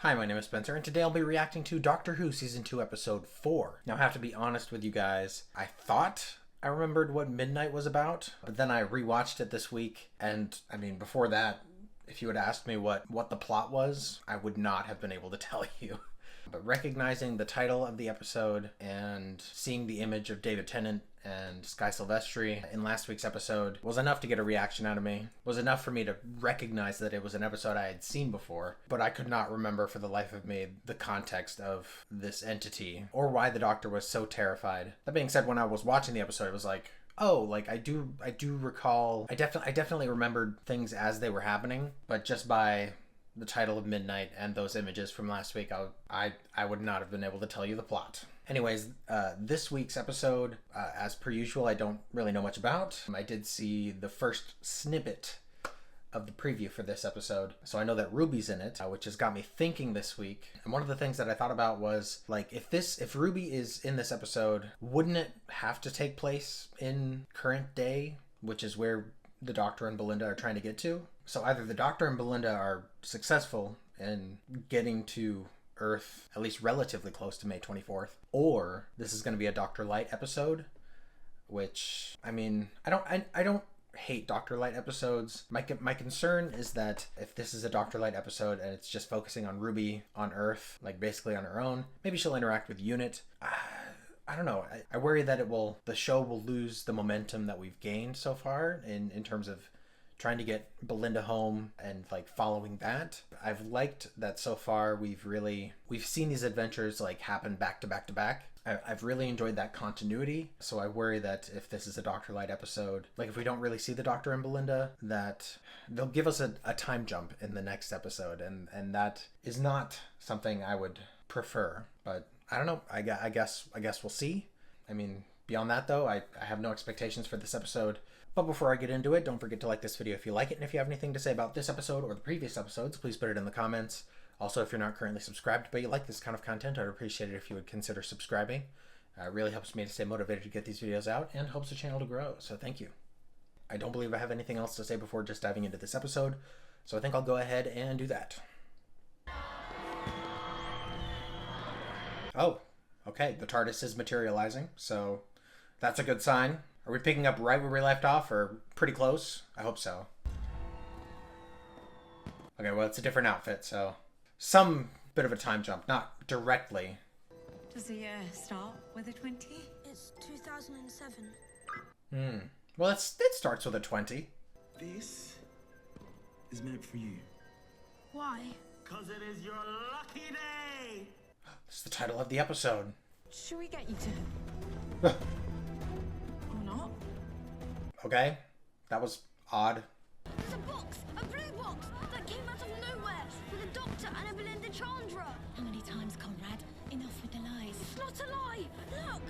Hi, my name is Spencer, and today I'll be reacting to Doctor Who Season 2, Episode 4. Now, I have to be honest with you guys, I thought I remembered what Midnight was about, but then I rewatched it this week, and, before that, if you had asked me what the plot was, I would not have been able to tell you. But recognizing the title of the episode and seeing the image of David Tennant and Sky Silvestri in last week's episode was enough to get a reaction out of me. Was enough for me to recognize that it was an episode I had seen before, but I could not remember for the life of me the context of this entity or why the Doctor was so terrified. That being said, when I was watching the episode, it was like, oh, like I do recall. I definitely remembered things as they were happening, but just by the title of Midnight and those images from last week, I would not have been able to tell you the plot. Anyways, this week's episode, as per usual, I don't really know much about. I did see the first snippet of the preview for this episode, so I know that Ruby's in it, which has got me thinking this week. And one of the things that I thought about was, like, if Ruby is in this episode, wouldn't it have to take place in current day, which is where the Doctor and Belinda are trying to get to? So either the Doctor and Belinda are successful in getting to Earth, at least relatively close to May 24th, or this is going to be a Doctor-Lite episode, which, I don't hate Doctor-Lite episodes. My concern is that if this is a Doctor-Lite episode and it's just focusing on Ruby on Earth, like basically on her own, maybe she'll interact with Unit. I don't know. I worry that the show will lose the momentum that we've gained so far in terms of trying to get Belinda home and like following that. I've liked that so far. We've seen these adventures like happen back to back to back. I've really enjoyed that continuity. So I worry that if this is a Doctor-Lite episode, like if we don't really see the Doctor and Belinda, that they'll give us a time jump in the next episode, and that is not something I would prefer. But I don't know. I guess we'll see. Beyond that though, I have no expectations for this episode. But before I get into it, don't forget to like this video if you like it, and if you have anything to say about this episode or the previous episodes, please put it in the comments. Also, if you're not currently subscribed but you like this kind of content, I'd appreciate it if you would consider subscribing. It really helps me to stay motivated to get these videos out and helps the channel to grow, so thank you. I don't believe I have anything else to say before just diving into this episode, so I think I'll go ahead and do that. Oh, okay, the TARDIS is materializing, so that's a good sign. Are we picking up right where we left off, or pretty close? I hope so. Okay, well, it's a different outfit, so some bit of a time jump, not directly. Does the year start with a 20? It's 2007. Well, it starts with a 20. This is meant for you. Why? Because it is your lucky day! It's the title of the episode. Should we get you to? Or not? Okay, that was odd. There's a box! A blue box! That came out of nowhere! With a Doctor and a Belinda Chandra! How many times, Conrad? Enough with the lies. It's not a lie! Look!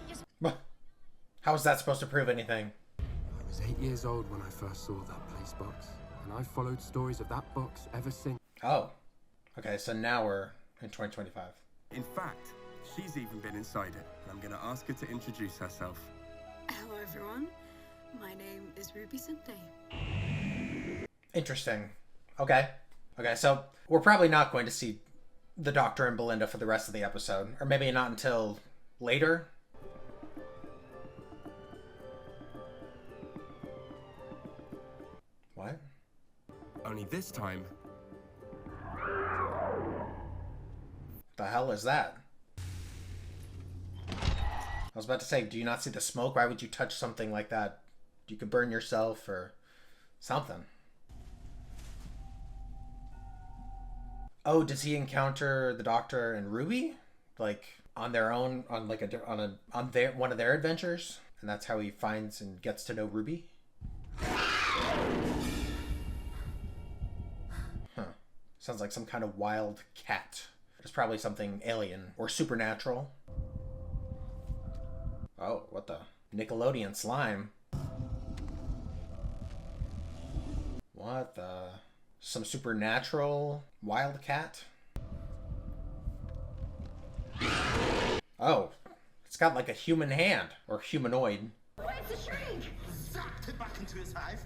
Yes. How is that supposed to prove anything? I was 8 years old when I first saw that place box, and I've followed stories of that box ever since. Oh, okay, so now we're in 2025. In fact, she's even been inside it, and I'm going to ask her to introduce herself. Hello everyone, my name is Ruby Sunday. Interesting. Okay, so we're probably not going to see the Doctor and Belinda for the rest of the episode, or maybe not until later. What? Only this time, The hell is that? I was about to say, do you not see the smoke? Why would you touch something like that? You could burn yourself or something. Oh, does he encounter the Doctor and Ruby, like on their own, on like one of their adventures, and that's how he finds and gets to know Ruby? Huh. Sounds like some kind of wild cat. It's probably something alien or supernatural. Oh, what the? Nickelodeon slime. What the? Some supernatural wildcat? Oh, it's got like a human hand, or humanoid. Where's the Shreek? Zapped it back into its hive.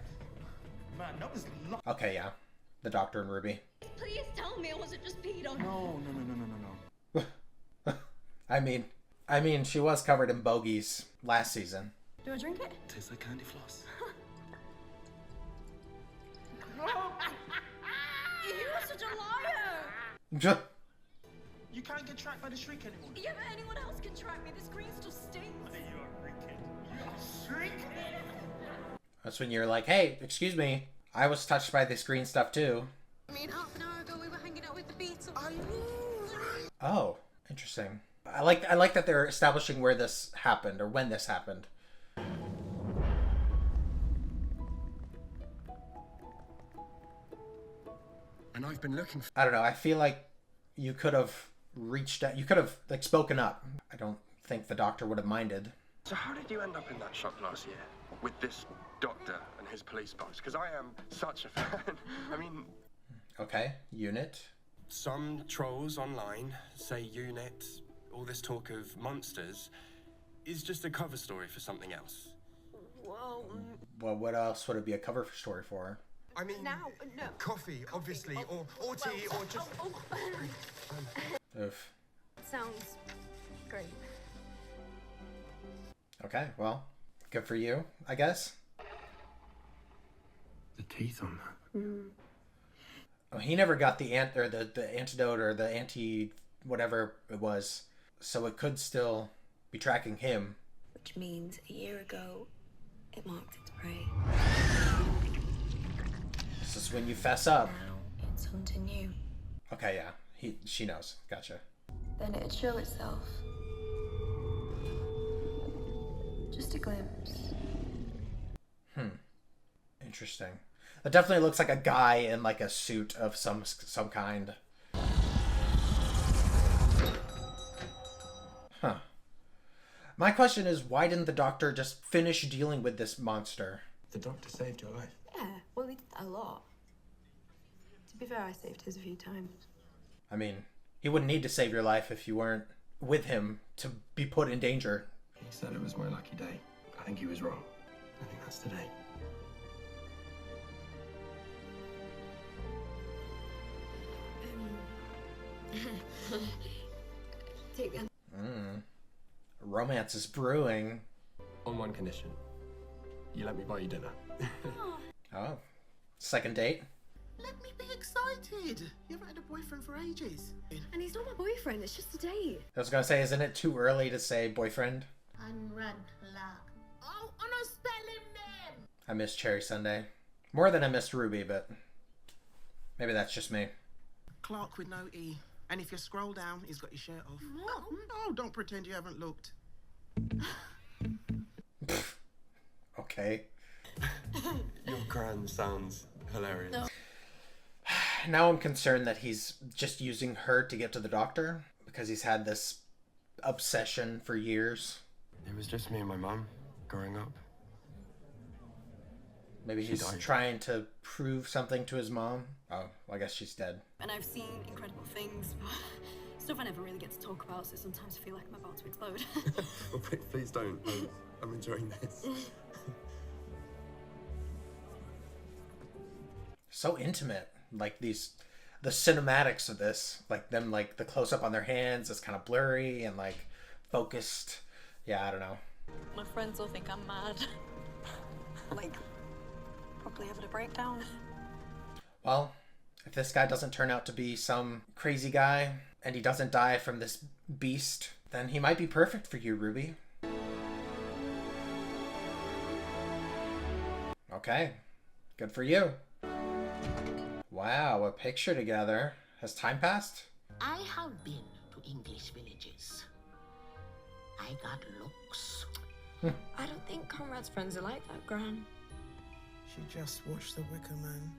Man, that was lucky. Okay, yeah. The Doctor and Ruby. please tell me it wasn't just peed on. No. I mean, she was covered in bogeys last season. Do I drink it? Tastes like candy floss. You are such a liar! You can't get tracked by the Shreek anymore. Yeah, but anyone else can track me. This green still stinks. You are wicked. You are Shreek. That's when you're like, hey, excuse me, I was touched by this green stuff too. I mean, half an hour ago we were hanging out with the Beatles. Oh, interesting. I like that they're establishing where this happened or when this happened. And I've been looking for... I don't know. I feel like you could have reached out. You could have like spoken up. I don't think the doctor would have minded. So how did you end up in that shop last year with this doctor and his police box? Because I am such a fan. I mean... Okay, unit. Some trolls online say Unit, all this talk of monsters, is just a cover story for something else. Whoa. Well, what else would it be a cover story for? I mean, No. coffee, obviously, or tea, or just... Oof. Sounds great. Okay, well, good for you, I guess. The teeth on that. Oh, he never got the antidote or the anti whatever it was, so it could still be tracking him. Which means a year ago, it marked its prey. This is when you fess up. Now it's hunting you. Okay, yeah, she knows. Gotcha. Then it'd show itself. Just a glimpse. Interesting. That definitely looks like a guy in like a suit of some kind. Huh. My question is, why didn't the doctor just finish dealing with this monster? The doctor saved your life. Yeah, well, he did that a lot. To be fair, I saved his a few times. I mean, he wouldn't need to save your life if you weren't with him to be put in danger. He said it was my lucky day. I think he was wrong. I think that's today. Take them. Romance is brewing. On one condition. You let me buy you dinner. Oh. Second date? Let me be excited. You haven't had a boyfriend for ages. And he's not my boyfriend, it's just a date. I was gonna say, isn't it too early to say boyfriend? Conrad. Oh, I'm not spelling them. I miss Cherry Sunday. More than I missed Ruby, but maybe that's just me. Clark with no E. And if you scroll down, he's got his shirt off. Oh, don't pretend you haven't looked. Okay. Your gran sounds hilarious. No. Now I'm concerned that he's just using her to get to the doctor because he's had this obsession for years. It was just me and my mum growing up. Maybe She he's died. trying to prove something to his mom. Oh, well, I guess she's dead. And I've seen incredible things, but stuff I never really get to talk about, so sometimes I feel like I'm about to explode. Well, please don't. I'm enjoying this. So intimate. Like the cinematics of this, like them, like the close up on their hands is kind of blurry and like focused. Yeah, I don't know. My friends will think I'm mad. Like, probably having a breakdown. Well, if this guy doesn't turn out to be some crazy guy and he doesn't die from this beast, then he might be perfect for you, Ruby. Okay, good for you. Wow, a picture together. Has time passed? I have been to English villages. I got looks. I don't think Conrad's friends are like that, Gran. She just watched The Wicker Man.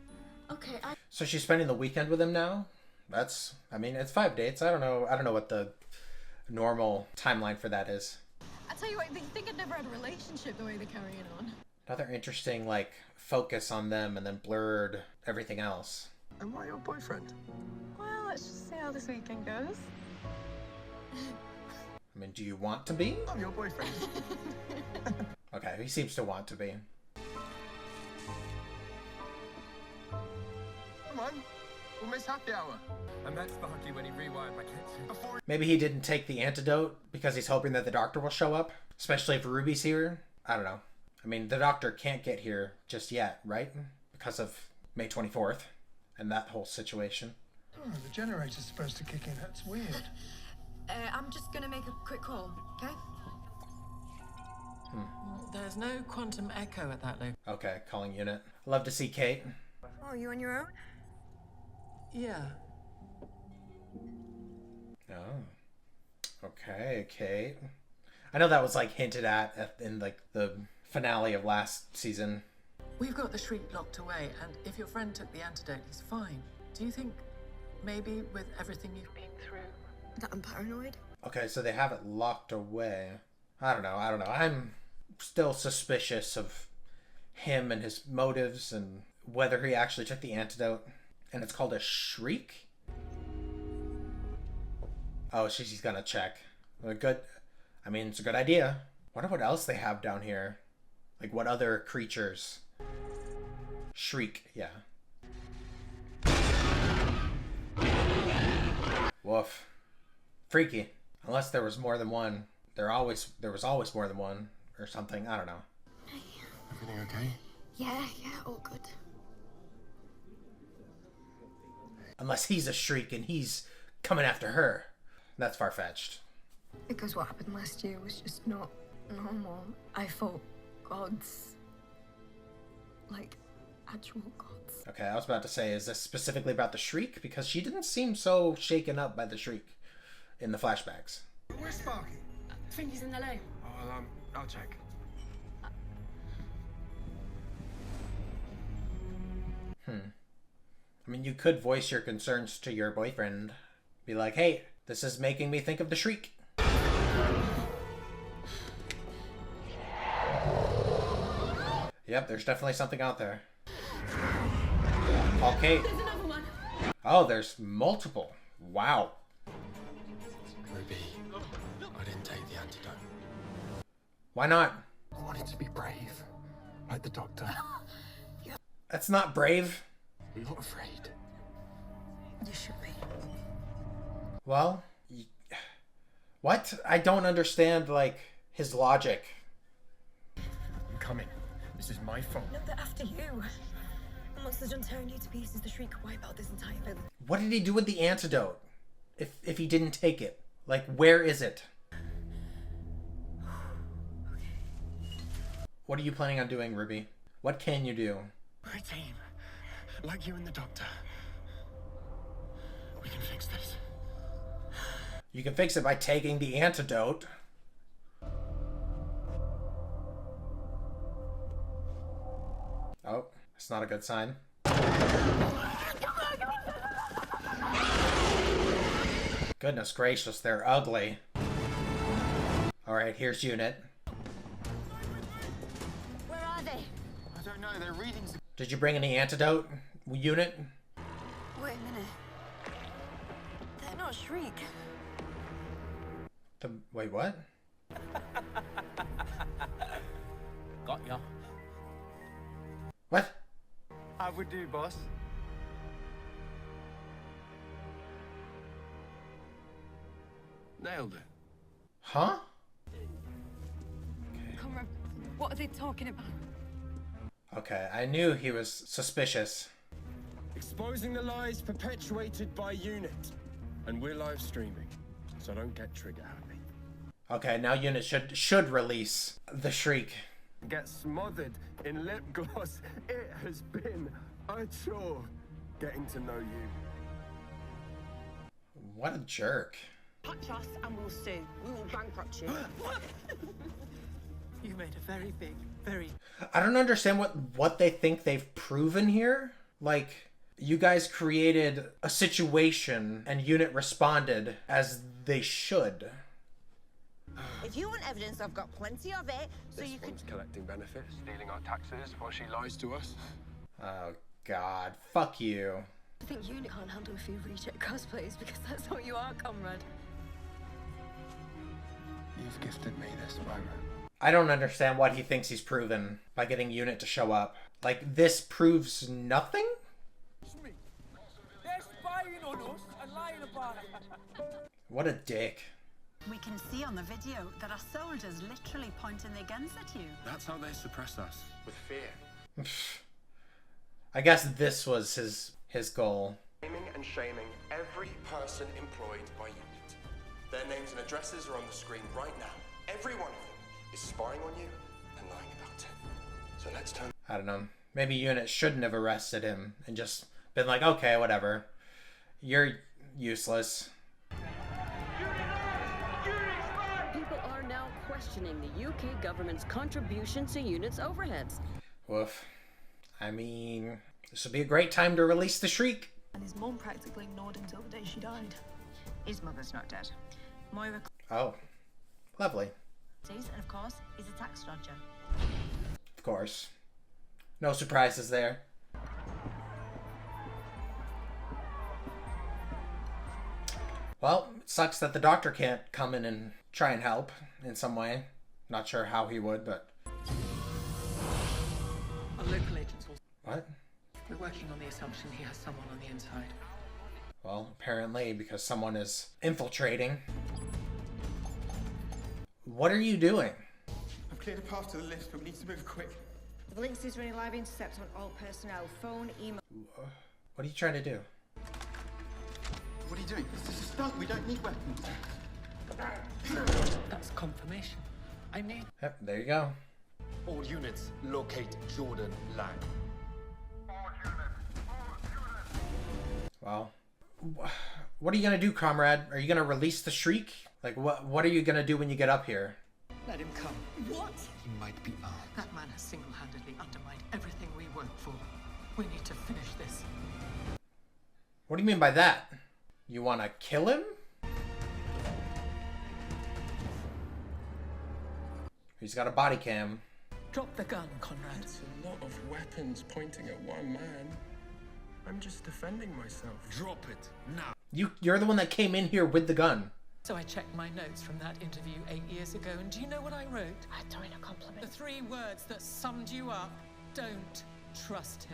Okay, So she's spending the weekend with him now? That's, I mean, it's 5 dates. I don't know what the normal timeline for that is. I tell you what, they think I'd never had a relationship the way they're carrying on. Another interesting, like, focus on them and then blurred everything else. Am I your boyfriend? Well, let's just see how this weekend goes. I mean, do you want to be? I'm your boyfriend. Okay, he seems to want to be. Come on. We'll miss happy hour. And that's Sparky when he rewired my kitchen. Maybe he didn't take the antidote because he's hoping that the doctor will show up, especially if Ruby's here. I don't know. I mean, the doctor can't get here just yet, right? Because of May 24th and that whole situation. Oh, the generator's supposed to kick in. That's weird. I'm just gonna make a quick call, okay? There's no quantum echo at that location. Okay, calling unit. Love to see Kate. Oh, you on your own? Yeah. Oh. Okay, Kate. I know that was like hinted at in like the finale of last season. We've got the Shreek locked away, and if your friend took the antidote, he's fine. Do you think maybe with everything you've been through That I'm paranoid? Okay, so they have it locked away. I don't know. I'm still suspicious of him and his motives and whether he actually took the antidote. And it's called a Shreek? Oh, she's gonna check. Good. I mean, it's a good idea. Wonder what else they have down here. Like, what other creatures? Shreek, yeah. Woof. Freaky. Unless there was more than one. There was always more than one. Or something. I don't know. Everything okay? Yeah, all good. Unless he's a Shreek and he's coming after her. That's far-fetched. Because what happened last year was just not normal. I fought gods. Like, actual gods. Okay, I was about to say, is this specifically about the Shreek? Because she didn't seem so shaken up by the Shreek in the flashbacks. Where's Sparky? I think he's in the loo. I'll check. I mean, you could voice your concerns to your boyfriend. Be like, hey, this is making me think of the Shreek. Yep, there's definitely something out there. Call Kate. There's another one. Oh, there's multiple. Wow. Ruby, I didn't take the antidote. Why not? I wanted to be brave, like the doctor. That's not brave. I'm not afraid. You should be. Well, what? I don't understand, like, his logic. I'm coming. This is my fault. No, they're after you. And once they're done tearing you to pieces, the Shreek will wipe out this entire village. What did he do with the antidote? If he didn't take it? Like, where is it? What are you planning on doing, Ruby? What can you do? My team, like you and the doctor. We can fix this. You can fix it by taking the antidote. Oh, it's not a good sign. Goodness gracious, they're ugly. Alright, here's Unit. Where are they? I don't know, their readings are... Did you bring any antidote, Unit? Wait a minute. They're not Shreek. Wait, what? Got ya. What? I would do, boss. Nailed it. Huh? Conrad, what are they talking about? Okay, I knew he was suspicious. Exposing the lies perpetuated by Unit. And we're live streaming, so don't get trigger happy. Okay, now Unit should release the Shreek. Get smothered in lip gloss. It has been a chore getting to know you. What a jerk. Touch us and we'll sue. We will bankrupt you. You made a very big, very... I don't understand what they think they've proven here. Like, you guys created a situation and Unit responded as they should. If you want evidence, I've got plenty of it, so This you could... one's collecting benefits, stealing our taxes while she lies to us. Oh, God. Fuck you. I think Unit can't handle a few reject cosplays because that's what you are, Conrad. You've gifted me this moment. I don't understand what he thinks he's proven by getting Unit to show up. Like, this proves nothing? There's on us and lying about it. What a dick. We can see on the video that our soldiers literally pointing their guns at you. That's how they suppress us. With fear. I guess this was his goal. Naming and shaming every person employed by Unit. Their names and addresses are on the screen right now. Every one of them is spying on you and lying about it. So let's turn... I don't know. Maybe Unit shouldn't have arrested him and just been like, okay, whatever. You're useless. People are now questioning the UK government's contribution to Unit's overheads. Woof. I mean, this would be a great time to release the Shreek. And his mom practically ignored him till the day she died. His mother's not dead. Moira... Oh. Lovely. And of course, he's a tax dodger. Of course. No surprises there. Well, it sucks that the doctor can't come in and try and help in some way. Not sure how he would, but... Our local agents also... What? We're working on the assumption he has someone on the inside. Well, apparently, because someone is infiltrating. What are you doing? I've cleared a path to the lift, but we need to move quick. The Lynx is running live intercept on all personnel. Phone, email... What are you trying to do? What are you doing? This is a stunt. We don't need weapons. That's confirmation. I need... Yep, there you go. All units, locate Jordan Lang. Well, what are you gonna do, comrade? Are you gonna release the Shreek? Like, what are you gonna do when you get up here? Let him come. What? He might be armed. That man has single-handedly undermined everything we work for. We need to finish this. What do you mean by that? You wanna kill him? He's got a body cam. Drop the gun, Conrad. That's a lot of weapons pointing at one man. I'm just defending myself. Drop it, now. You're the one that came in here with the gun. So I checked my notes from that interview 8 years ago, and do you know what I wrote? I'm throwing a compliment. The 3 words that summed you up. Don't trust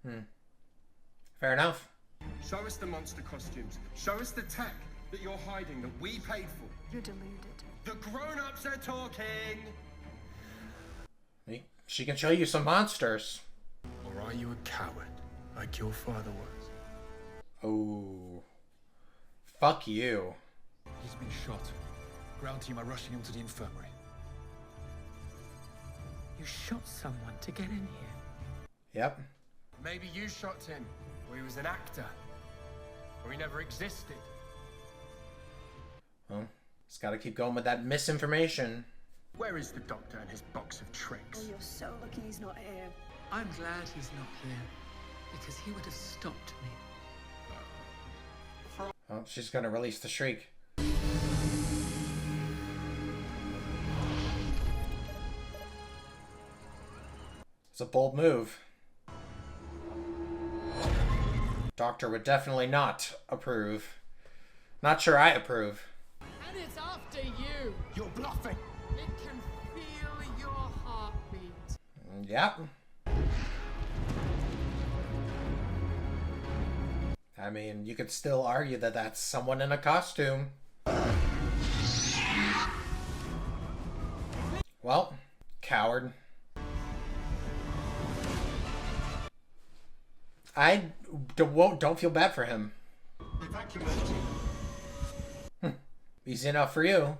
him. Fair enough. Show us the monster costumes. Show us the tech that you're hiding, that we paid for. You're deluded. The grown-ups are talking! She can show you some monsters. Or are you a coward, like your father was? Oh. Fuck you. He's been shot. Ground team are rushing him to the infirmary. You shot someone to get in here. Yep. Maybe you shot him, or he was an actor. Or he never existed. Well, just gotta keep going with that misinformation. Where is the doctor and his box of tricks? Oh, you're so lucky he's not here. I'm glad he's not here, because he would have stopped me. Oh, she's gonna release the Shreek. It's a bold move. Doctor would definitely not approve. Not sure I approve. And it's after you. You're bluffing. It can feel your heartbeat. Yep. I mean, you could still argue that that's someone in a costume. Well, coward. I don't feel bad for him. Easy enough for you.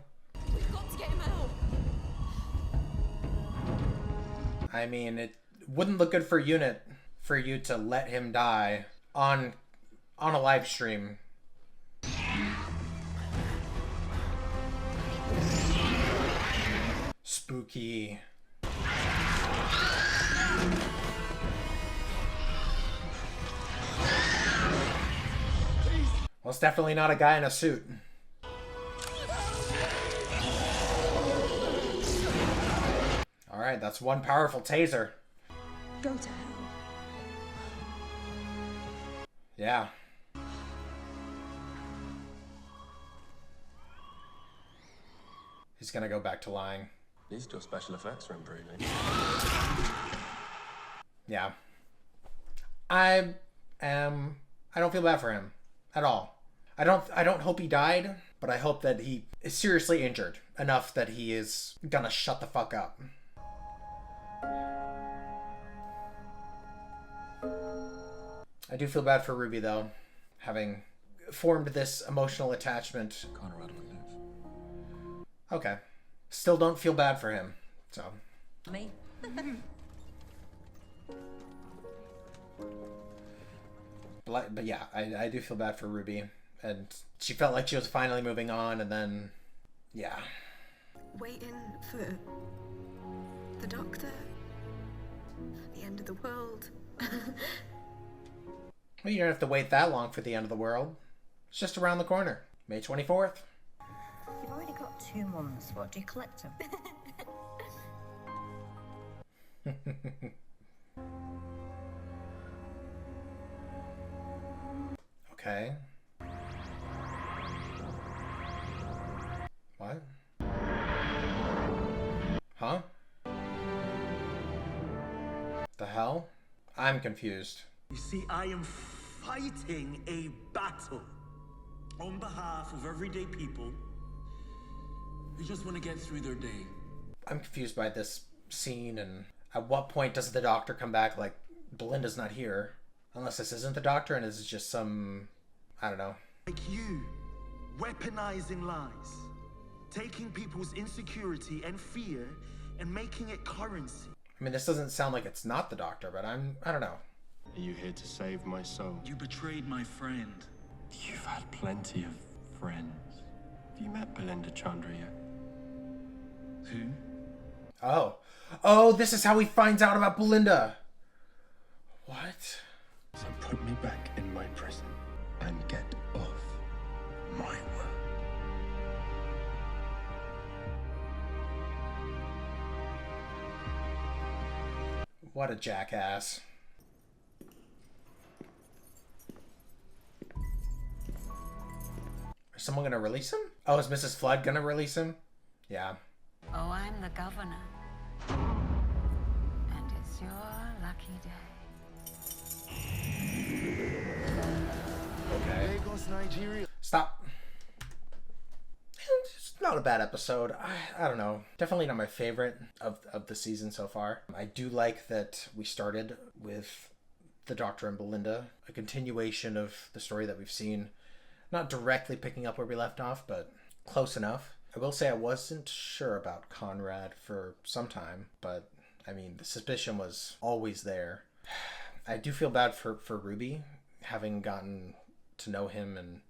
We've got to get him out. I mean, it wouldn't look good for Unit for you to let him die on a live stream. Spooky. Well, it's definitely not a guy in a suit. Alright, that's one powerful taser. Go to hell. Yeah. He's gonna go back to lying. At least your special effects are improving. Yeah. I am I don't feel bad for him at all. I don't hope he died, but I hope that he is seriously injured enough that he is gonna shut the fuck up. I do feel bad for Ruby, though, having formed this emotional attachment. Conrad will live. Okay. Still don't feel bad for him, so. Me? But yeah, I do feel bad for Ruby. And she felt like she was finally moving on, and then, yeah. Waiting for the doctor, for the end of the world. Well, you don't have to wait that long for the end of the world. It's just around the corner. May 24th. You've already got 2 months. What, do you collect them? Okay. What? Huh? The hell? I'm confused. You see, I am fighting a battle on behalf of everyday people who just want to get through their day. I'm confused by this scene, and at what point does the doctor come back like, Belinda's not here? Unless this isn't the doctor and this is just some, I don't know. Like you, weaponizing lies, taking people's insecurity and fear and making it currency. I mean, this doesn't sound like it's not the doctor, but I don't know. Are you here to save my soul? You betrayed my friend. You've had plenty of friends. Have you met Belinda Chandra yet? Who? Oh, this is how he finds out about Belinda. What? So put me back in my prison and get off my world. What a jackass. Is someone gonna release him? Oh, is Mrs. Flood gonna release him? Yeah. Oh, I'm the governor. And it's your lucky day. Okay. Lagos, Nigeria. Stop. It's not a bad episode. I don't know. Definitely not my favorite of the season so far. I do like that we started with the Doctor and Belinda, a continuation of the story that we've seen. Not directly picking up where we left off, but close enough. I will say I wasn't sure about Conrad for some time, but I mean, the suspicion was always there. I do feel bad for Ruby, having gotten to know him, and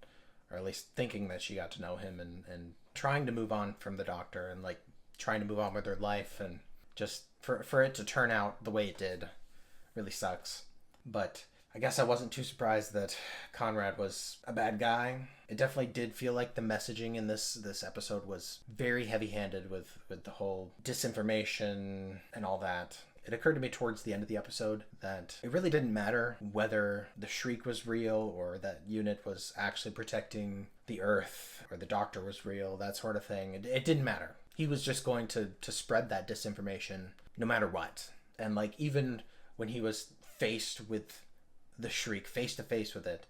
or at least thinking that she got to know him, and trying to move on from the Doctor, and like trying to move on with her life, and just for it to turn out the way it did really sucks. But I guess I wasn't too surprised that Conrad was a bad guy. It definitely did feel like the messaging in this episode was very heavy-handed with the whole disinformation and all that. It occurred to me towards the end of the episode that it really didn't matter whether the Shreek was real or that unit was actually protecting the Earth or the Doctor was real, that sort of thing. It didn't matter. He was just going to spread that disinformation no matter what. And like even when he was faced with the Shreek, face to face with it,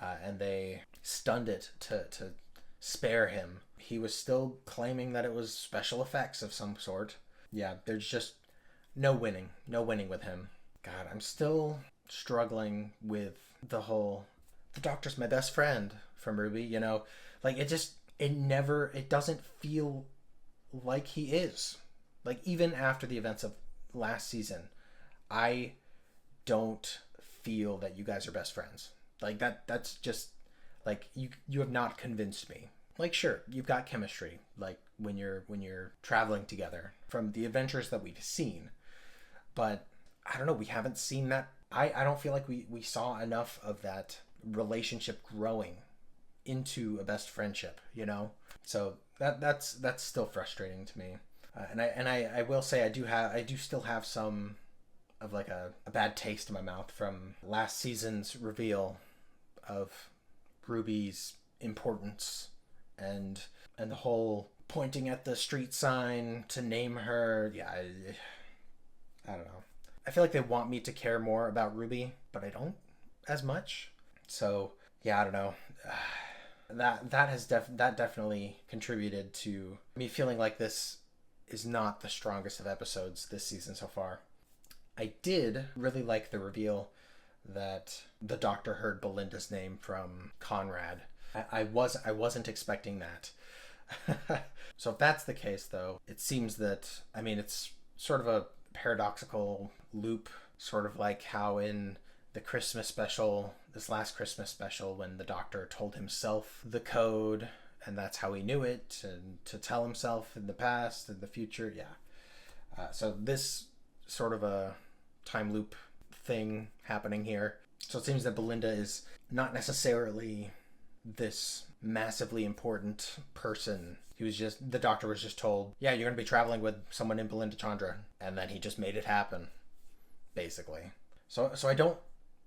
and they stunned it to spare him, he was still claiming that it was special effects of some sort. Yeah, there's just no winning with him. God, I'm still struggling with the whole, the Doctor's my best friend from Ruby, you know, like it doesn't feel like he is. Like even after the events of last season, I don't feel that you guys are best friends. Like that's just like you have not convinced me. Like sure, you've got chemistry like when you're traveling together from the adventures that we've seen, but I don't know, we haven't seen that. I don't feel like we saw enough of that relationship growing into a best friendship, you know? So that's still frustrating to me. And I will say I do still have some of like a bad taste in my mouth from last season's reveal of Ruby's importance and the whole pointing at the street sign to name her. Yeah, I don't know. I feel like they want me to care more about Ruby, but I don't as much. So yeah, I don't know. That definitely contributed to me feeling like this is not the strongest of episodes this season so far. I did really like the reveal that the Doctor heard Belinda's name from Conrad. I wasn't expecting that. So if that's the case, though, it seems that, I mean, it's sort of a paradoxical loop, sort of like how in the Christmas special, this last Christmas special, when the Doctor told himself the code, and that's how he knew it, and to tell himself in the past and the future, yeah. So this sort of a time loop thing happening here. So it seems that Belinda is not necessarily this massively important person. The Doctor was just told, yeah, you're going to be traveling with someone in Belinda Chandra, and then he just made it happen, basically. So I don't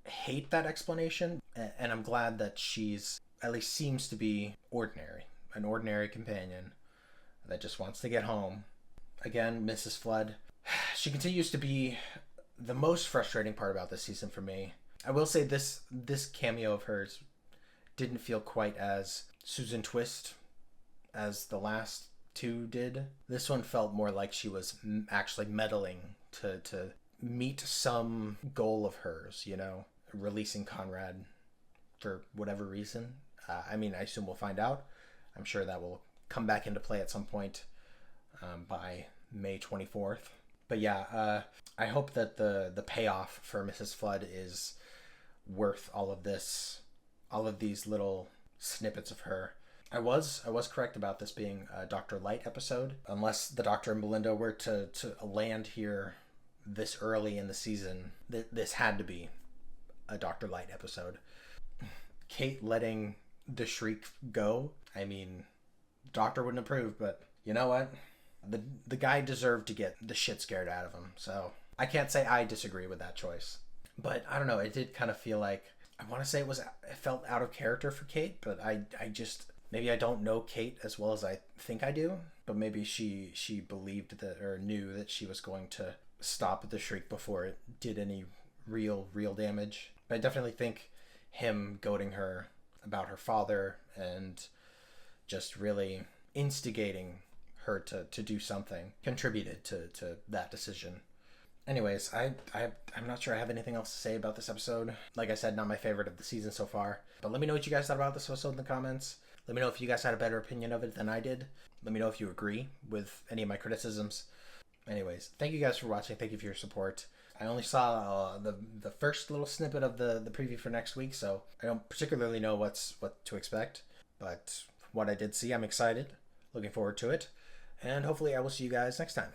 hate that explanation, and I'm glad that she's at least seems to be ordinary, an ordinary companion that just wants to get home. Again, Mrs. Flood, she continues to be the most frustrating part about this season for me. I will say this cameo of hers didn't feel quite as Susan Twist as the last two did. This one felt more like she was actually meddling to meet some goal of hers, you know, releasing Conrad for whatever reason. I mean, I assume we'll find out. I'm sure that will come back into play at some point by May 24th. But yeah, I hope that the payoff for Mrs. Flood is worth all of this, all of these little snippets of her. I was correct about this being a Doctor-Lite episode. Unless the Doctor and Belinda were to land here this early in the season, this had to be a Doctor-Lite episode. Kate letting the Shreek go, I mean, Doctor wouldn't approve, but you know what? The guy deserved to get the shit scared out of him, so I can't say I disagree with that choice. But I don't know, it did kind of feel like, I want to say it felt out of character for Kate, but I just, maybe I don't know Kate as well as I think I do, but maybe she believed that, or knew that she was going to stop the Shriek before it did any real damage. But I definitely think him goading her about her father and just really instigating her to do something contributed to that decision. Anyways, I'm not sure I have anything else to say about this episode. Like I said, not my favorite of the season so far. But let me know what you guys thought about this episode in the comments. Let me know if you guys had a better opinion of it than I did. Let me know if you agree with any of my criticisms. Anyways, thank you guys for watching. Thank you for your support. I only saw the first little snippet of the preview for next week, so I don't particularly know what to expect. But what I did see, I'm excited. Looking forward to it. And hopefully I will see you guys next time.